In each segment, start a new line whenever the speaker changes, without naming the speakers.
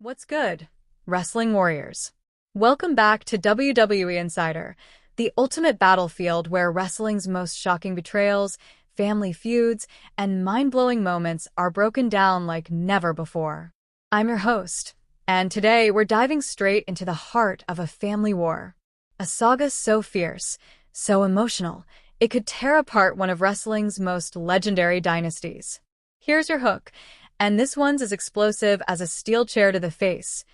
What's good, wrestling warriors? Welcome back to WWE Insider, the ultimate battlefield where wrestling's most shocking betrayals, family feuds, and mind-blowing moments are broken down like never before. I'm your host, and today we're diving straight into the heart of a family war. A saga so fierce, so emotional, it could tear apart one of wrestling's most legendary dynasties. Here's your hook, and this one's as explosive as a steel chair to the face.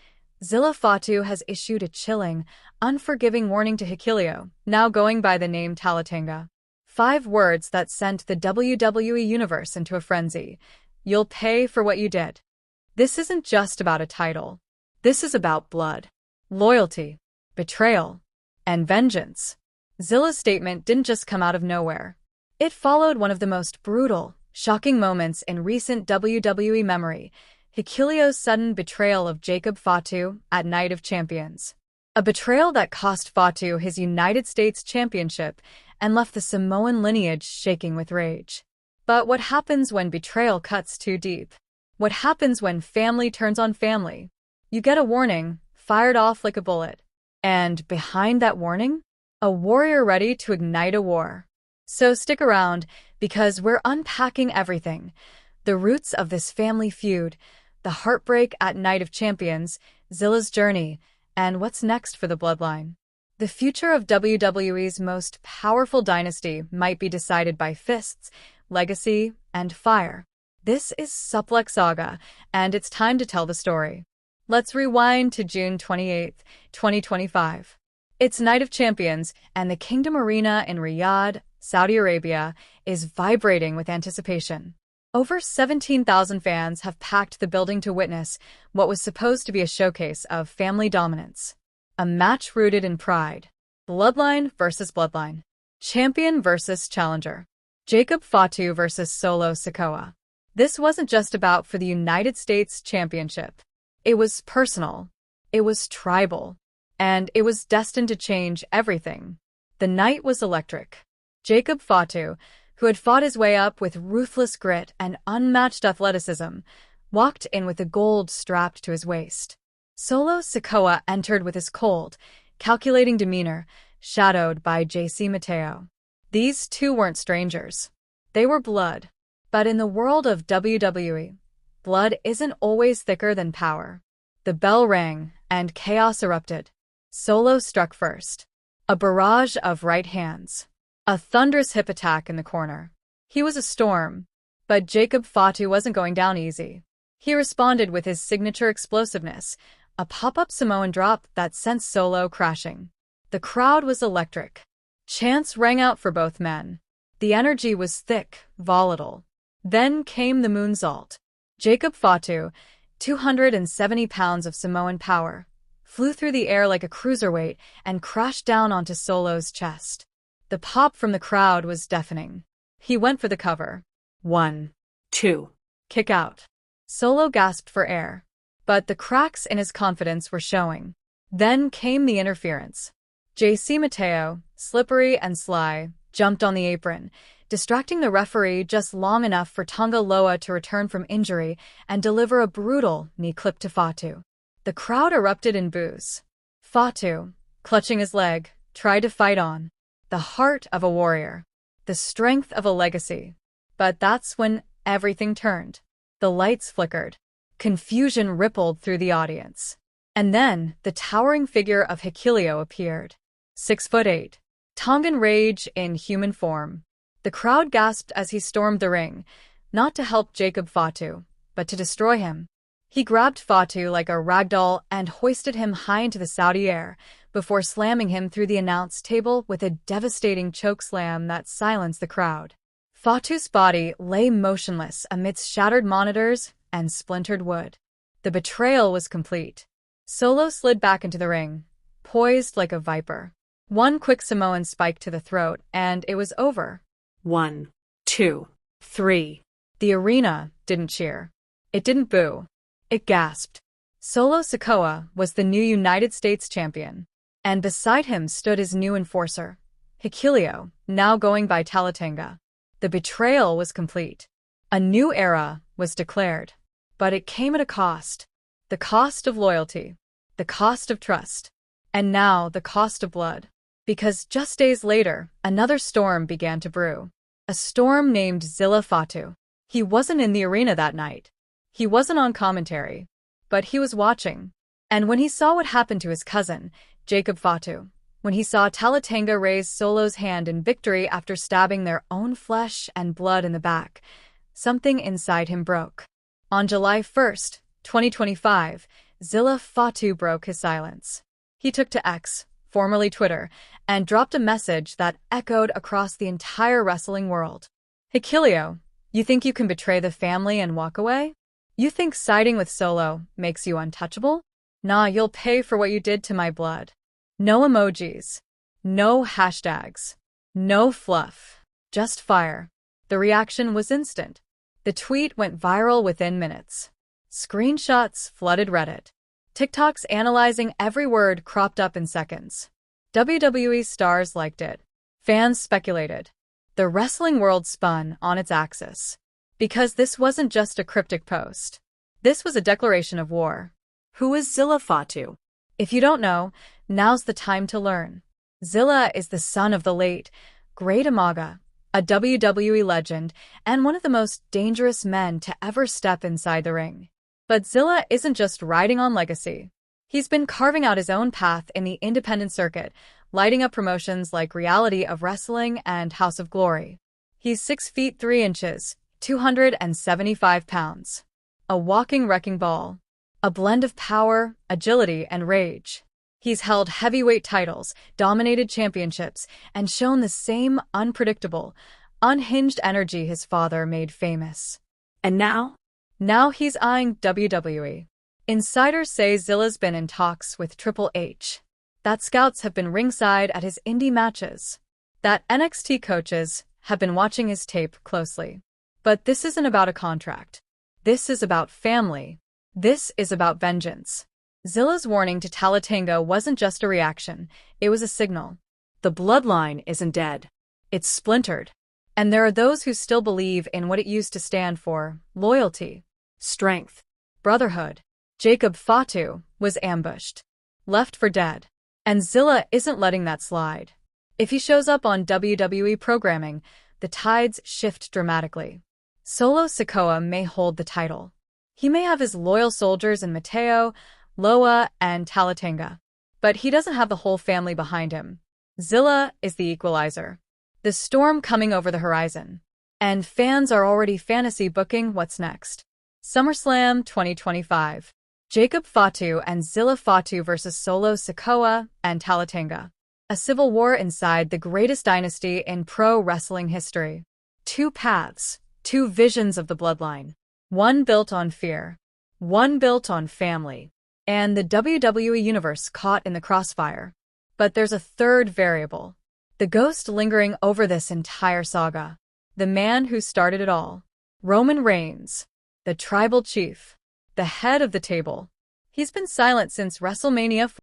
Zilla Fatu has issued a chilling, unforgiving warning to Hikuleo, now going by the name Talatanga. 5 words that sent the WWE Universe into a frenzy. You'll pay for what you did. This isn't just about a title. This is about blood, loyalty, betrayal, and vengeance. Zilla's statement didn't just come out of nowhere. It followed one of the most brutal, shocking moments in recent WWE memory, Hikuleo's sudden betrayal of Jacob Fatu at Night of Champions. A betrayal that cost Fatu his United States Championship and left the Samoan lineage shaking with rage. But what happens when betrayal cuts too deep? What happens when family turns on family? You get a warning, fired off like a bullet. And behind that warning? A warrior ready to ignite a war. So stick around, because we're unpacking everything. The roots of this family feud, the heartbreak at Night of Champions, Zilla's journey, and what's next for the bloodline. The future of WWE's most powerful dynasty might be decided by fists, legacy, and fire. This is Suplex Saga, and it's time to tell the story. Let's rewind to June 28, 2025. It's Night of Champions, and the Kingdom Arena in Riyadh, Saudi Arabia, is vibrating with anticipation. Over 17,000 fans have packed the building to witness what was supposed to be a showcase of family dominance. A match rooted in pride. Bloodline versus bloodline. Champion versus challenger. Jacob Fatu versus Solo Sikoa. This wasn't just about for the United States Championship. It was personal. It was tribal. And it was destined to change everything. The night was electric. Jacob Fatu, who had fought his way up with ruthless grit and unmatched athleticism, walked in with the gold strapped to his waist. Solo Sikoa entered with his cold, calculating demeanor, shadowed by JC Mateo. These two weren't strangers. They were blood. But in the world of WWE, blood isn't always thicker than power. The bell rang, and chaos erupted. Solo struck first. A barrage of right hands. A thunderous hip attack in the corner. He was a storm. But Jacob Fatu wasn't going down easy. He responded with his signature explosiveness, a pop-up Samoan drop that sent Solo crashing. The crowd was electric. Chants rang out for both men. The energy was thick, volatile. Then came the moonsault. Jacob Fatu, 270 pounds of Samoan power, flew through the air like a cruiserweight and crashed down onto Solo's chest. The pop from the crowd was deafening. He went for the cover. 1, 2. Kick out. Solo gasped for air. But the cracks in his confidence were showing. Then came the interference. JC Mateo, slippery and sly, jumped on the apron, distracting the referee just long enough for Tonga Loa to return from injury and deliver a brutal knee clip to Fatu. The crowd erupted in boos. Fatu, clutching his leg, tried to fight on. The heart of a warrior. The strength of a legacy. But that's when everything turned. The lights flickered. Confusion rippled through the audience. And then the towering figure of Hikuleo appeared. 6'8". Tongan rage in human form. The crowd gasped as he stormed the ring, not to help Jacob Fatu, but to destroy him. He grabbed Fatu like a ragdoll and hoisted him high into the Saudi air before slamming him through the announce table with a devastating chokeslam that silenced the crowd. Fatu's body lay motionless amidst shattered monitors and splintered wood. The betrayal was complete. Solo slid back into the ring, poised like a viper. One quick Samoan spike to the throat, and it was over.
1, 2, 3.
The arena didn't cheer. It didn't boo. It gasped. Solo Sikoa was the new United States champion. And beside him stood his new enforcer, Hikuleo, now going by Talatanga. The betrayal was complete. A new era was declared. But it came at a cost. The The cost of loyalty. The cost of trust. And now the cost of blood. Because just days later, another storm began to brew. A storm named Zilla Fatu. He wasn't in the arena that night. He wasn't on commentary. But he was watching. And when he saw what happened to his cousin, Jacob Fatu, when he saw Talatanga raise Solo's hand in victory after stabbing their own flesh and blood in the back, something inside him broke. On July 1st, 2025, Zilla Fatu broke his silence. He took to X, formerly Twitter, and dropped a message that echoed across the entire wrestling world. Hikuleo, you think you can betray the family and walk away? You think siding with Solo makes you untouchable? Nah, you'll pay for what you did to my blood. No emojis. No hashtags. No fluff. Just fire. The reaction was instant. The tweet went viral within minutes. Screenshots flooded Reddit. TikToks analyzing every word cropped up in seconds. WWE stars liked it. Fans speculated. The wrestling world spun on its axis. Because this wasn't just a cryptic post. This was a declaration of war.
Who is Zilla Fatu?
If you don't know, now's the time to learn. Zilla is the son of the late, great Umaga, a WWE legend and one of the most dangerous men to ever step inside the ring. But Zilla isn't just riding on legacy. He's been carving out his own path in the independent circuit, lighting up promotions like Reality of Wrestling and House of Glory. He's 6 feet 3 inches, 275 pounds. A walking wrecking ball. A blend of power, agility, and rage. He's held heavyweight titles, dominated championships, and shown the same unpredictable, unhinged energy his father made famous.
And now?
Now he's eyeing WWE. Insiders say Zilla's been in talks with Triple H. That scouts have been ringside at his indie matches. That NXT coaches have been watching his tape closely. But this isn't about a contract. This is about family. This is about vengeance. Zilla's warning to Talatanga wasn't just a reaction, it was a signal.
The bloodline isn't dead.
It's splintered. And there are those who still believe in what it used to stand for: loyalty,
Strength.
brotherhood. Jacob Fatu was ambushed, left for dead. And Zilla isn't letting that slide. If he shows up on WWE programming, the tides shift dramatically. Solo Sikoa may hold the title. He may have his loyal soldiers in Mateo, Loa, and Talatanga. But he doesn't have the whole family behind him. Zilla is the equalizer. The storm coming over the horizon. And fans are already fantasy booking what's next. SummerSlam 2025. Jacob Fatu and Zilla Fatu versus Solo Sikoa and Talatanga. A civil war inside the greatest dynasty in pro wrestling history. Two paths, two visions of the bloodline. One built on fear, one built on family, and the WWE Universe caught in the crossfire. But there's a third variable. The ghost lingering over this entire saga. The man who started it all. Roman Reigns. The tribal chief. The head of the table. He's been silent since WrestleMania